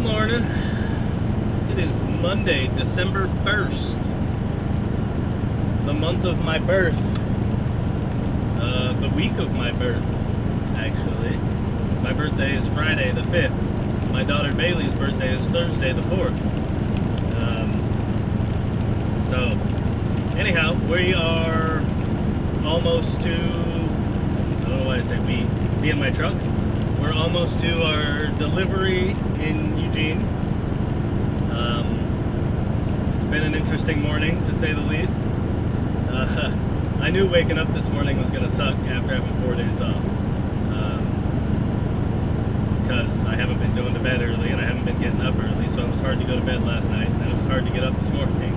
morning. It is Monday, December 1st, the month of my birth, the week of my birth, actually. My birthday is Friday the 5th. My daughter Bailey's birthday is Thursday the 4th. So, anyhow, we are almost to, I don't know why I say we, me and my truck. We're almost to our delivery in Eugene. It's been an interesting morning, to say the least. I knew waking up this morning was going to suck after having 4 days off. Because I haven't been going to bed early and I haven't been getting up early, so it was hard to go to bed last night and it was hard to get up this morning.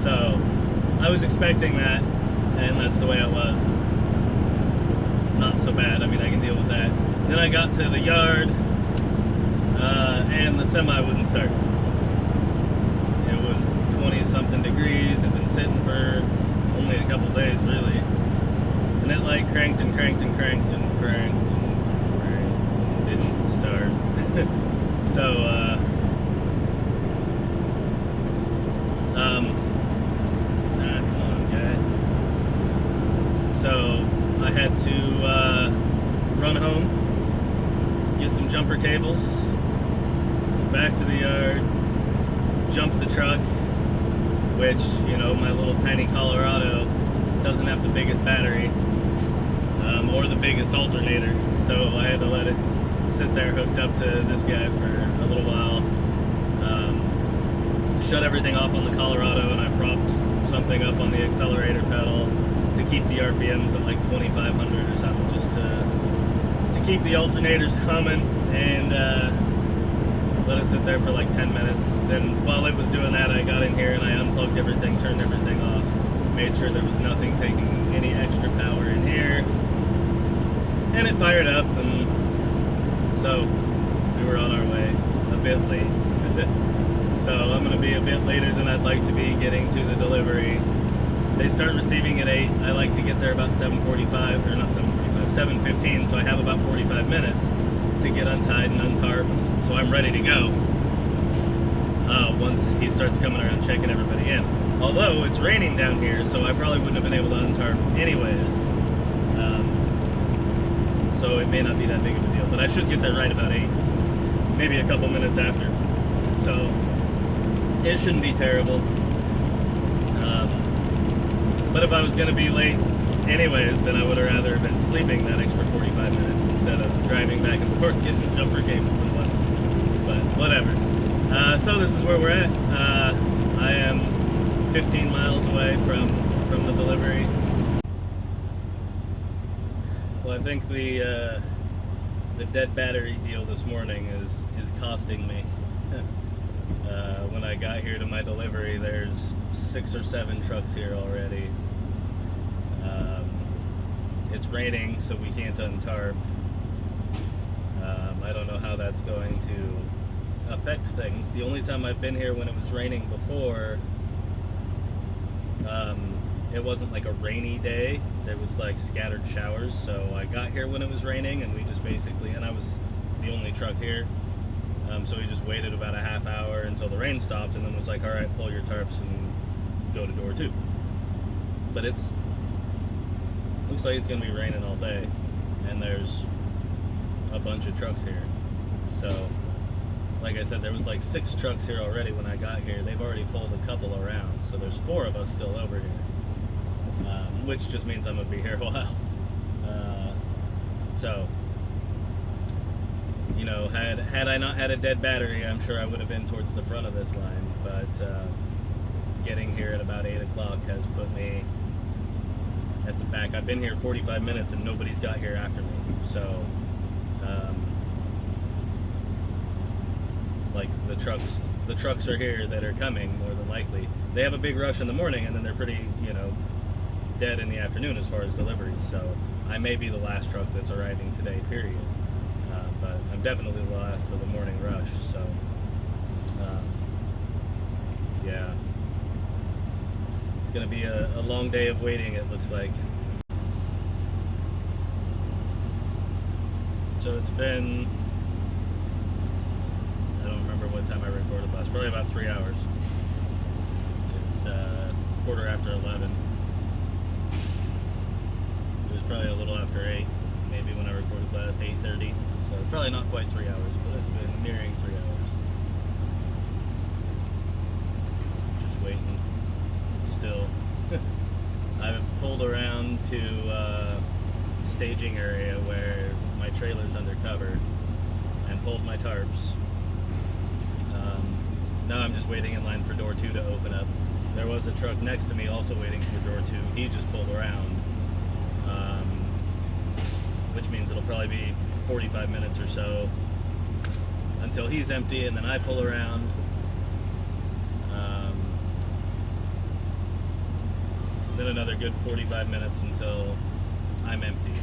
So I was expecting that, and that's the way it was. Not so bad. I mean, I can deal with that. Then I got to the yard, and the semi wouldn't start. It was 20-something degrees. It had been sitting for only a couple days, really. And it like cranked and cranked and cranked and cranked and cranked and didn't start. So, come on, guy. So, I had to run home, get some jumper cables, back to the yard, jump the truck, which, you know, my little tiny Colorado doesn't have the biggest battery or the biggest alternator, so I had to let it sit there hooked up to this guy for a little while. Shut everything off on the Colorado, and I propped something up on the accelerator pedal to keep the RPMs at like 2,500 or something, just to keep the alternators humming, and let it sit there for like 10 minutes. Then while it was doing that, I got in here and I unplugged everything, turned everything off, made sure there was nothing taking any extra power in here, and it fired up, and so we were on our way a bit late. So I'm going to be a bit later than I'd like to be getting to the delivery. They start receiving at 8. I like to get there about 7:45, or not 7:45, 7:15, so I have about 45 minutes to get untied and untarped, so I'm ready to go once he starts coming around checking everybody in. Although it's raining down here, so I probably wouldn't have been able to untarp anyways, so it may not be that big of a deal, but I should get there right about 8, maybe a couple minutes after, so it shouldn't be terrible. But if I was going to be late anyways, then I would have rather been sleeping that extra 45 minutes instead of driving back and forth getting jumper cables and whatnot. But whatever. So this is where we're at. I am 15 miles away from the delivery. Well, I think the dead battery deal this morning is costing me. When I got here to my delivery, there's 6 or 7 trucks here already. It's raining, so we can't untarp. I don't know how that's going to affect things. The only time I've been here when it was raining before, it wasn't like a rainy day. There was like scattered showers, so I got here when it was raining, and we just basically, and I was the only truck here. So we just waited about a half hour until the rain stopped, and then was like, all right, pull your tarps and go to door 2. But looks like it's going to be raining all day, and there's a bunch of trucks here. So, like I said, there was like 6 trucks here already when I got here. They've already pulled a couple around, so there's 4 of us still over here, which just means I'm going to be here a while. So, you know, had I not had a dead battery, I'm sure I would have been towards the front of this line, but getting here at about 8 o'clock has put me at the back. I've been here 45 minutes and nobody's got here after me, so like the trucks are here that are coming, more than likely. They have a big rush in the morning, and then they're pretty, you know, dead in the afternoon as far as deliveries, so I may be the last truck that's arriving today, period. But I'm definitely the last of the morning rush, so yeah, it's gonna be a long day of waiting, it looks like. So it's been what time I recorded last. Probably about 3 hours. It's 11:15. It was probably a little after 8, maybe when I recorded last, 8:30. So probably not quite 3 hours, but it's been nearing 3 hours. Just waiting. Still. I've pulled around to staging area where my trailer's undercover and pulled my tarps. Now I'm just waiting in line for door 2 to open up. There was a truck next to me also waiting for door 2. He just pulled around, which means it'll probably be 45 minutes or so until he's empty, and then I pull around. Then another good 45 minutes until I'm empty,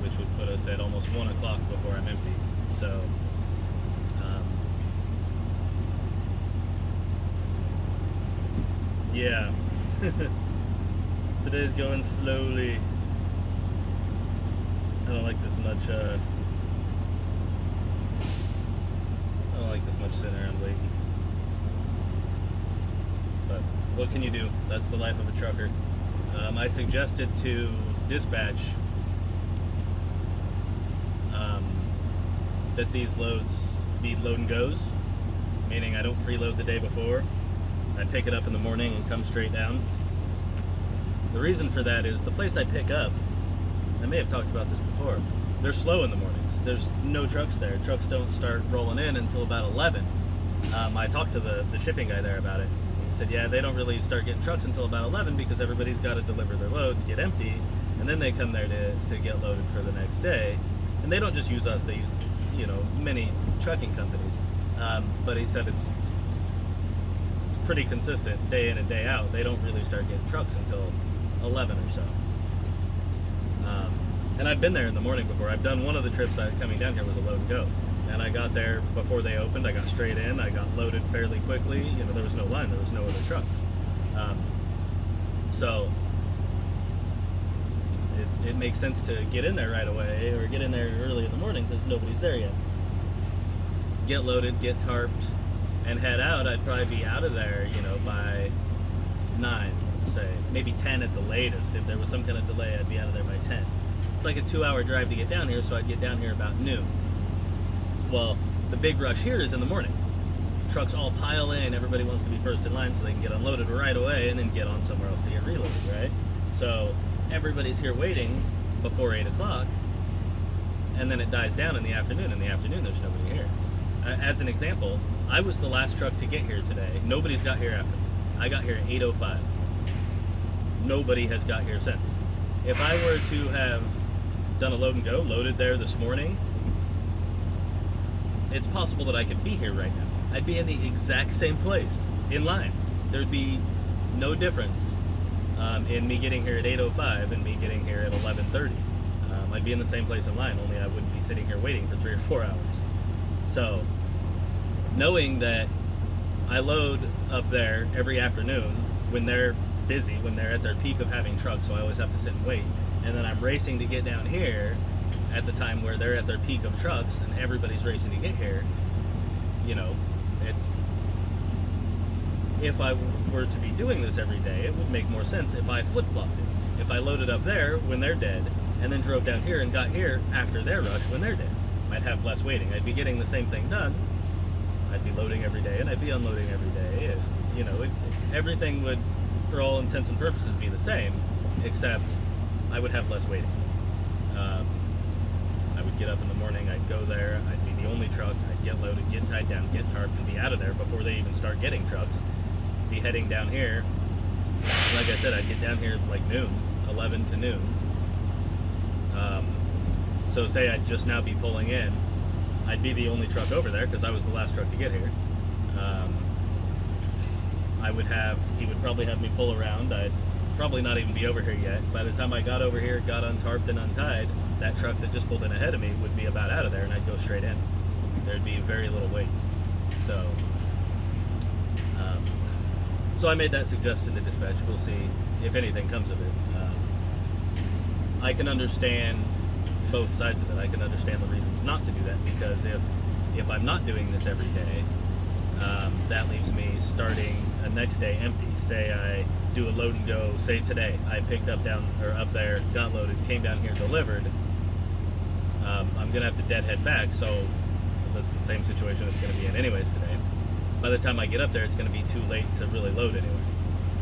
which would put us at almost 1 o'clock before I'm empty. So yeah. Today's going slowly. I don't like this much sitting around waiting. But what can you do? That's the life of a trucker. I suggested to dispatch that these loads be load and goes, meaning I don't preload the day before. I pick it up in the morning and come straight down. The reason for that is the place I pick up, I may have talked about this before, they're slow in the mornings. There's no trucks there. Trucks don't start rolling in until about 11. I talked to the shipping guy there about it. He said, yeah, they don't really start getting trucks until about 11 because everybody's got to deliver their loads, get empty, and then they come there to get loaded for the next day. And they don't just use us, they use, you know, many trucking companies. But he said it's pretty consistent day in and day out. They don't really start getting trucks until 11 or so. And I've been there in the morning before. I've done one of the trips coming down here was a load and go. And I got there before they opened. I got straight in. I got loaded fairly quickly. You know, there was no line. There was no other trucks. So it makes sense to get in there right away or get in there early in the morning because nobody's there yet. Get loaded, get tarped, and head out. I'd probably be out of there, you know, by 9, say. Maybe 10 at the latest. If there was some kind of delay, I'd be out of there by 10. It's like a 2-hour drive to get down here, so I'd get down here about noon. Well, the big rush here is in the morning. Trucks all pile in, everybody wants to be first in line so they can get unloaded right away and then get on somewhere else to get reloaded, right? So everybody's here waiting before 8 o'clock, and then it dies down in the afternoon. In the afternoon, there's nobody here. As an example, I was the last truck to get here today. Nobody's got here after me. I got here at 8:05. Nobody has got here since. If I were to have done a load and go, loaded there this morning, it's possible that I could be here right now. I'd be in the exact same place, in line. There'd be no difference in me getting here at 8:05 and me getting here at 11:30. I'd be in the same place in line, only I wouldn't be sitting here waiting for 3 or 4 hours. So, knowing that I load up there every afternoon when they're busy, when they're at their peak of having trucks, so I always have to sit and wait, and then I'm racing to get down here at the time where they're at their peak of trucks and everybody's racing to get here, you know, it's, if I were to be doing this every day, it would make more sense if I flip-flopped it. If I loaded up there when they're dead, and then drove down here and got here after their rush when they're dead. I'd have less waiting. I'd be getting the same thing done. I'd be loading every day, and I'd be unloading every day. And, you know, everything would, for all intents and purposes, be the same, except I would have less waiting. I would get up in the morning, I'd go there, I'd be the only truck, I'd get loaded, get tied down, get tarped, and be out of there before they even start getting trucks. Be heading down here. Like I said, I'd get down here like noon, 11 to noon. So say I'd just now be pulling in, I'd be the only truck over there because I was the last truck to get here. He would probably have me pull around. I'd probably not even be over here yet. By the time I got over here, got untarped and untied, that truck that just pulled in ahead of me would be about out of there and I'd go straight in. There'd be very little wait. So I made that suggestion to dispatch. We'll see if anything comes of it. I can understand both sides of it. I can understand the reasons not to do that, because if I'm not doing this every day, that leaves me starting the next day empty. Say I do a load and go, say today, I picked up down, or up there, got loaded, came down here, delivered, I'm gonna have to deadhead back, so that's the same situation it's gonna be in anyways today. By the time I get up there, it's gonna be too late to really load anyway,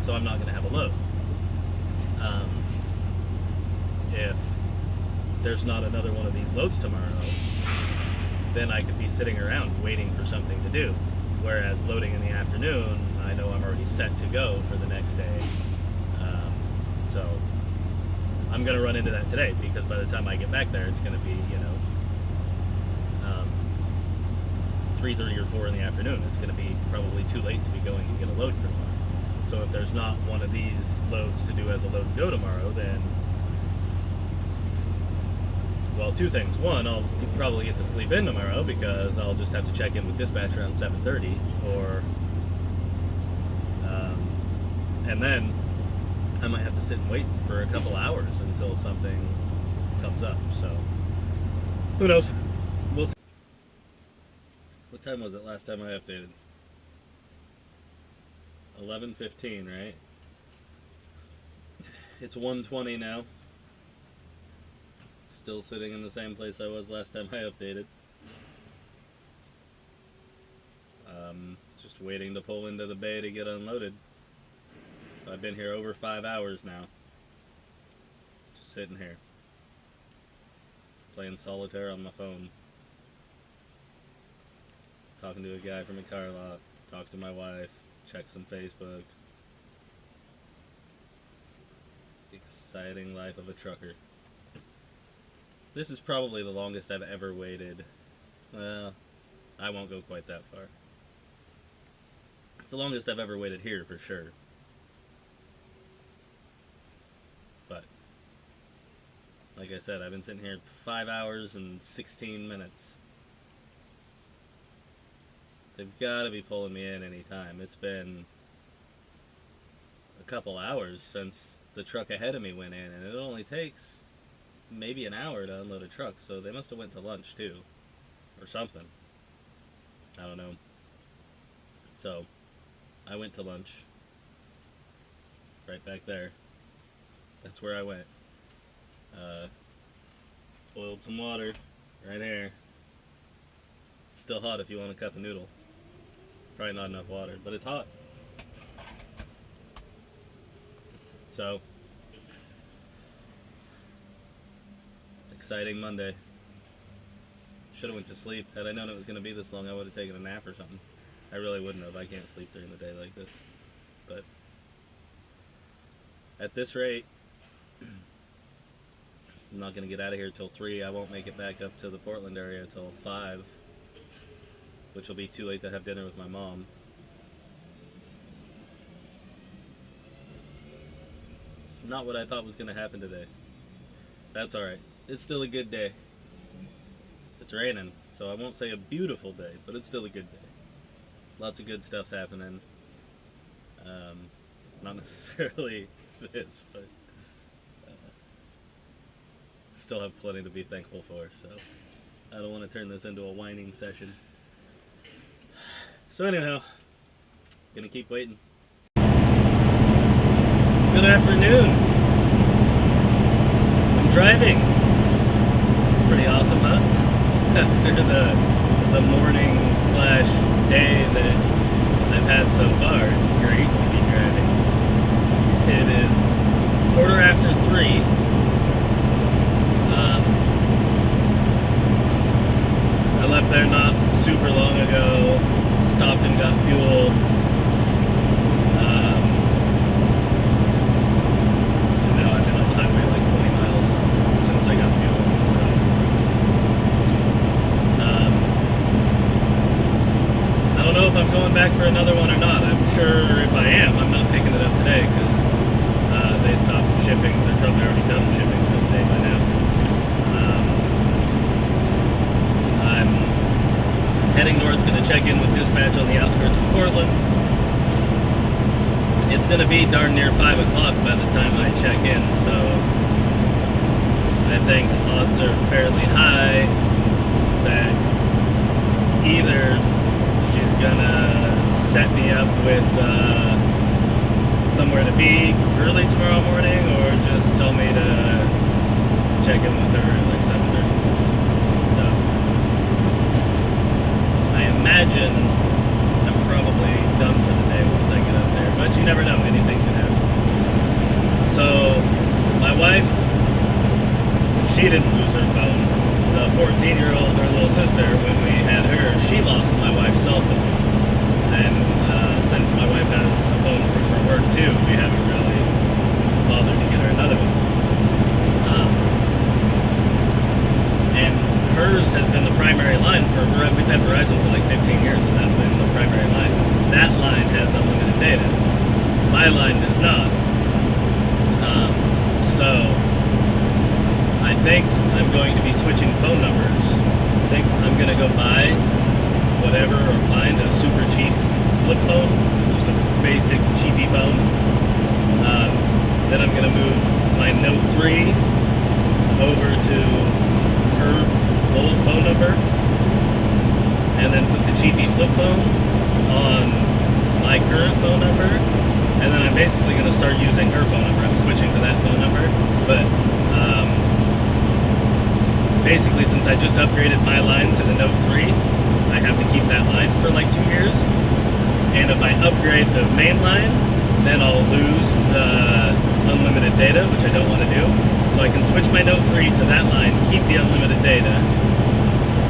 so I'm not gonna have a load. If there's not another one of these loads tomorrow, then I could be sitting around waiting for something to do. Whereas loading in the afternoon, I know I'm already set to go for the next day. So I'm going to run into that today, because by the time I get back there, it's going to be, you know, 3:30 or 4 in the afternoon. It's going to be probably too late to be going and get a load for tomorrow. So if there's not one of these loads to do as a load and go tomorrow, then, well, two things. One, I'll probably get to sleep in tomorrow, because I'll just have to check in with dispatch around 7:30, or and then I might have to sit and wait for a couple hours until something comes up. So who knows? We'll see. What time was it last time I updated? 11:15, right? It's 1:20 now. Still sitting in the same place I was last time I updated. Just waiting to pull into the bay to get unloaded. So I've been here over 5 hours now. Just sitting here. Playing solitaire on my phone. Talking to a guy from a car lot. Talk to my wife. Check some Facebook. Exciting life of a trucker. This is probably the longest I've ever waited. Well, I won't go quite that far. It's the longest I've ever waited here, for sure. But, like I said, I've been sitting here 5 hours and 16 minutes. They've got to be pulling me in any time. It's been a couple hours since the truck ahead of me went in, and it only takes maybe an hour to unload a truck, so they must have went to lunch too, or something. I don't know. So I went to lunch right back there. That's where I went. Boiled some water right here. It's still hot if you want a cup of noodle. Probably not enough water, but it's hot. So exciting Monday. Should have went to sleep. Had I known it was going to be this long, I would have taken a nap or something. I really wouldn't have. I can't sleep during the day like this. But at this rate, I'm not going to get out of here till 3. I won't make it back up to the Portland area till 5, which will be too late to have dinner with my mom. It's not what I thought was going to happen today. That's alright. It's still a good day. It's raining, so I won't say a beautiful day, but it's still a good day. Lots of good stuff's happening. Not necessarily this, but still have plenty to be thankful for, so I don't want to turn this into a whining session. So anyhow, gonna keep waiting. Good afternoon. I'm driving. It's pretty awesome, huh? After the morning slash day that I've had so far, it's great to be driving. It is 3:15. I left there not super long ago, stopped and got fuel. And now I've been on the highway like 20 miles since I got fuel. So, I don't know if I'm going back for another one or not. I'm sure if I am, I'm not picking it up today, because they stopped shipping. They're probably already done shipping for the day by now. I'm heading north, going to check in with dispatch on the outskirts of Portland. It's going to be darn near 5 o'clock by the time I check in, so I think odds are fairly high that either she's gonna set me up with somewhere to be early tomorrow morning, or just tell me to check in with her at like 7:30. So I imagine I'm probably done for the day once I get up there, but you never know, anything can happen. So my wife, she didn't lose her phone. The 14-year-old, her little sister, when we had her, she lost my wife's cell phone. And since my wife has a phone from her work too, we haven't really bothered to get her another one. And hers has been the primary line for, we've had Verizon for like 15 years, and that's been the primary line. That line has unlimited data. My line does not. So I think I'm going to be switching phone numbers. I think I'm going to go buy whatever, or find a super cheap flip phone, just a basic cheapy phone. Then I'm going to move my Note 3 over to her old phone number, and then put the cheapy flip phone on my current phone number, and then I'm basically going to start using her phone number. I'm switching to that phone number, but basically, since I just upgraded my line to the Note 3, I have to keep that line for like 2 years. And if I upgrade the main line, then I'll lose the unlimited data, which I don't want to do. So I can switch my Note 3 to that line, keep the unlimited data,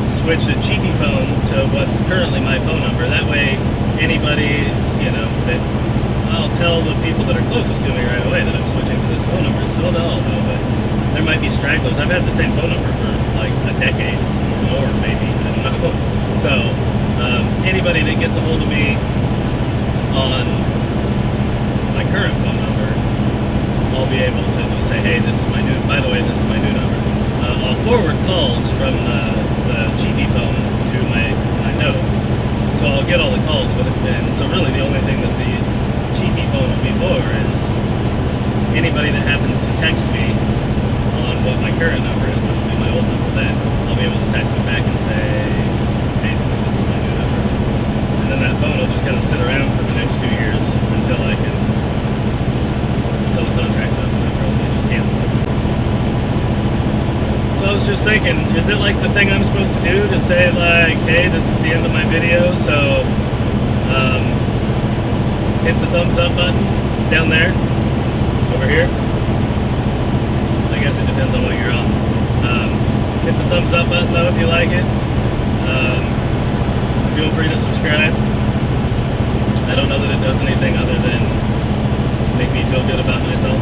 switch the cheapy phone to what's currently my phone number. That way, anybody, you know, that I'll tell the people that are closest to me right away that I'm switching to this phone number, so they'll all know. But there might be stragglers. I've had the same phone number for like a decade or more, maybe. I don't know. So anybody that gets a hold of me on my current phone number, I'll be able to just say, hey, this is my new, by the way, this is my new number. I'll forward calls from the cheapy phone to my Note. So I'll get all the calls with it. And so really the only thing that the cheapy phone will be for is anybody that happens to text me on what my current number is, which will be my old number, then I'll be able to text them back and say, basically, this is my new number. And then that phone will just kind of sit around for the next 2 years until the contract's up, and I'll probably just cancel it. So I was just thinking, is it like the thing I'm supposed to do to say like, hey, this is the end of my video, so hit the thumbs up button. It's down there, over here. I guess it depends on what you're on. Hit the thumbs up button though if you like it. Feel free to subscribe. I don't know that it does anything other than make me feel good about myself.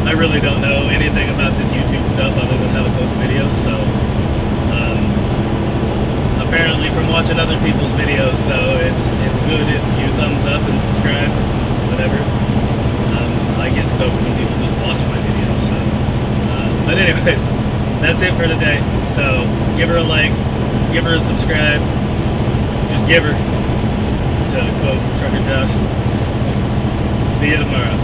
I really don't know anything about this YouTube stuff other than how to post videos, so apparently from watching other people's videos though, it's good if you thumbs up and subscribe, whatever. I get stoked when people just watch my videos, so but anyways, that's it for today. So give her a like, give her a subscribe, just give her, to quote Trucker Josh. See you tomorrow.